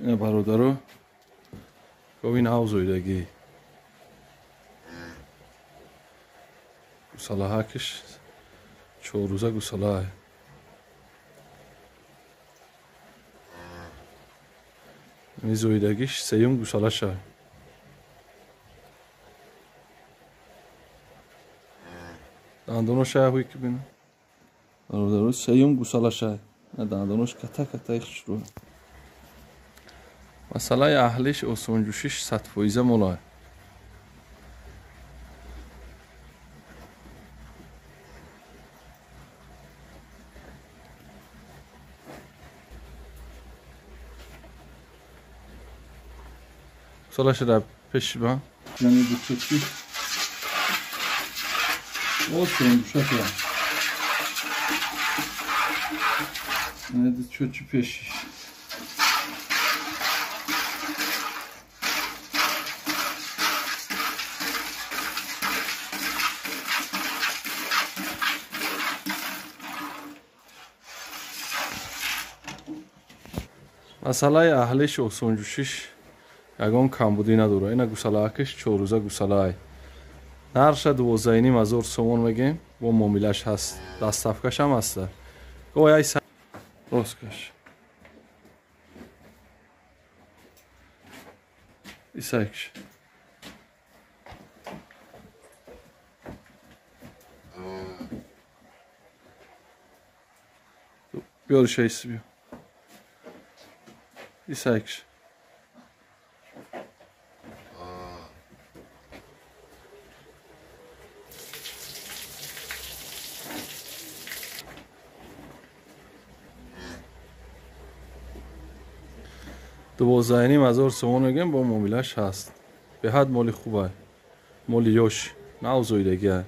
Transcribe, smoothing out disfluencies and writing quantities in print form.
اینا برادرو این آوزویدگی گوساله ها کش 4 روزه گوساله های میزویدگیش 3 گوساله شد دندونش هایی که بینه برادرو 3 گوساله شد دندونش کتا کتایش رو مسئله اهلیش اوسونجوشیش 100% مولای گوساله شده پیش با یعنی بچکی اوسونجوشه که یعنی چوچی پیشش مسئله اهلیش اوسونجوشیش یگان کمبودی نداره اینا گوساله هاکش 4 روزه گوساله های نرشه 12,500 سومون میگیم با معاملش هست دستافکش هم هست گوی ای روزکش ایسایکش بیار şeysi بیار ایسایکش دوازدهینیم هزار سومون میگیم با معاملش هست به حد مالی خوبه مالی یوش نه اوزویدگی